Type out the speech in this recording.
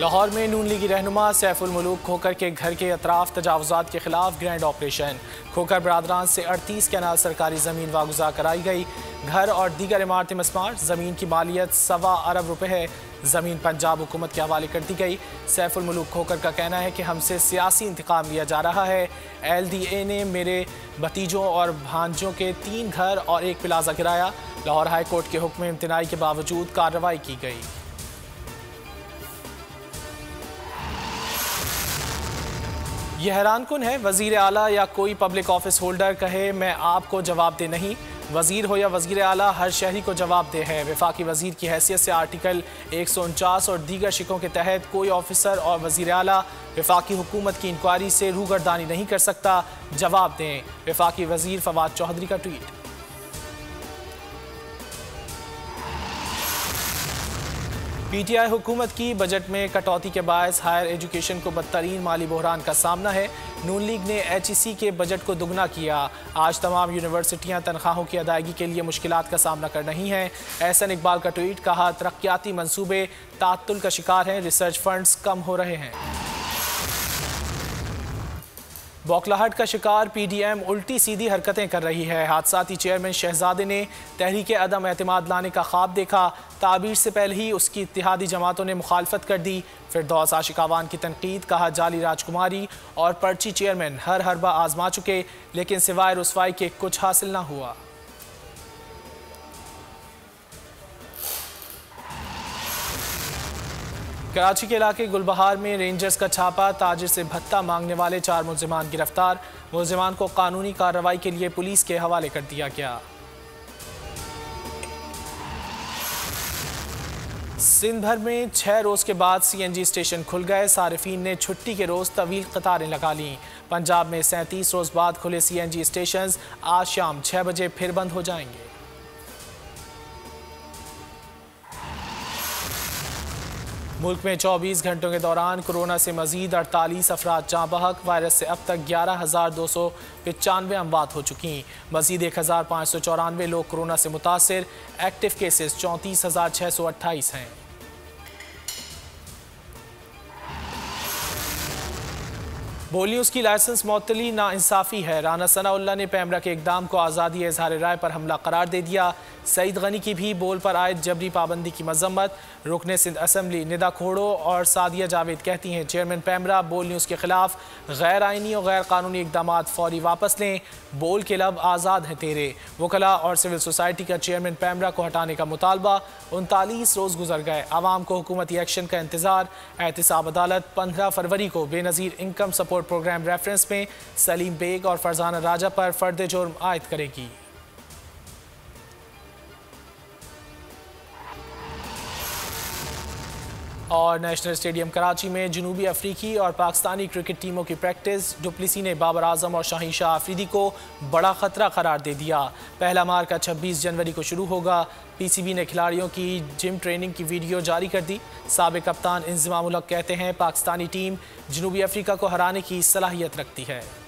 लाहौर में नून लीगी रहनुमा सैफुल मुलूक खोकर के घर के अतराफ तजावुजात के खिलाफ ग्रैंड ऑपरेशन। खोकर बरादरान से 38 कैनाल सरकारी ज़मीन वागुज़ा कराई गई। घर और दीगर इमारतें मस्मार। ज़मीन की मालियत ₹1.25 अरब है। ज़मीन पंजाब हुकूमत के हवाले कर दी गई। सैफुल मुलूक खोकर का कहना है कि हमसे सियासी इंतकाम लिया जा रहा है। LDA ने मेरे भतीजों और भांजों के 3 घर और 1 प्लाजा गिराया। लाहौर हाई कोर्ट के हुक्म इम्तनाई के बावजूद कार्रवाई की गई। यह हैरानकुन है, वज़ीर आला या कोई पब्लिक ऑफिस होल्डर कहे मैं आपको जवाब दे नहीं। वज़ीर हो या वज़ीर आला, हर शहरी को जवाब दे है। वफाकी वज़ीर की हैसियत से आर्टिकल 149 और दीगर शिकों के तहत कोई ऑफिसर और वज़ीर आला वफाकी हुकूमत की इंक्वायरी से रूगर्दानी नहीं कर सकता। जवाब दें। वफाकी वज़ीर फवाद चौधरी का ट्वीट। PTI हुकूमत की बजट में कटौती के बायस हायर एजुकेशन को बदतरीन माली बहरान का सामना है। नून लीग ने HEC के बजट को दुगना किया। आज तमाम यूनिवर्सिटियां तनख्वाहों की अदायगी के लिए मुश्किलात का सामना कर रही हैं। एहसन इकबाल का ट्वीट। कहा तरक्याती मंसूबे तात्तुल का शिकार हैं, रिसर्च फंड्स कम हो रहे हैं। बौखलाहट का शिकार PDM उल्टी सीधी हरकतें कर रही है। हादसाती चेयरमैन शहजादे ने तहरीक अदम एतमाद लाने का ख्वाब देखा। ताबीर से पहले ही उसकी इत्तेहादी जमातों ने मुखालफत कर दी। फिरदौस आशिक आवान की तनकीद। कहा जाली राजकुमारी और पर्ची चेयरमैन हर हरबा आजमा चुके, लेकिन सिवाय रुसवाई के कुछ हासिल ना हुआ। कराची के इलाके गुलबहार में रेंजर्स का छापा। ताजिर से भत्ता मांगने वाले 4 मुलजिमान गिरफ्तार। मुलजिमान को कानूनी कार्रवाई के लिए पुलिस के हवाले कर दिया गया। सिंध भर में 6 रोज के बाद CNG स्टेशन खुल गए। सारिफीन ने छुट्टी के रोज तवील कतारें लगा लीं। पंजाब में 37 रोज बाद खुले CNG स्टेशन आज शाम 6 बजे फिर बंद हो जाएंगे। मुल्क में 24 घंटों के दौरान कोरोना से मजीद 48 अफराद जाँ बहक। वायरस से अब तक 11,295 अमवात हो चुकी। मजीद 1,594 लोग कोरोना से मुतासिर। एक्टिव केसेस 34,628 हैं। बोली उसकी लाइसेंस मअतली नाइंसाफ़ी है। राना सनाउल्लाह ने पैमरा के इकदाम को आज़ादी इज़हार राय पर हमला करार दे दिया। सईद गनी की भी बोल पर आयद जबरी पाबंदी की मजम्मत। रुकने सिंध असम्बली निदा खोड़ो और सादिया जावेद कहती हैं चेयरमैन पैमरा बोल न्यूज़ के खिलाफ गैर आइनी और गैर कानूनी इकदाम फौरी वापस लें। बोल के लब आज़ाद हैं तेरे। वकला और सिविल सोसाइटी का चेयरमैन पैमरा को हटाने का मुतालबा। 39 रोज़ गुजर गए, आवाम को हुकूमती एक्शन का इंतजार। एहतिसाब अदालत 15 फरवरी को Benazir income support programme reference में सलीम बेग और फरजाना राजा पर फर्द जुर्म आयद करेगी। और नेशनल स्टेडियम कराची में जनूबी अफ्रीकी और पाकिस्तानी क्रिकेट टीमों की प्रैक्टिस। डुप्लिसी ने बाबर आजम और शाहीन शाह आफरीदी को बड़ा खतरा करार दे दिया। पहला मार्का 26 जनवरी को शुरू होगा। PCB ने खिलाड़ियों की जिम ट्रेनिंग की वीडियो जारी कर दी। साबिक कप्तान इंज़माम उल हक कहते हैं पाकिस्तानी टीम जनूबी अफ्रीका को हराने की सलाहियत रखती है।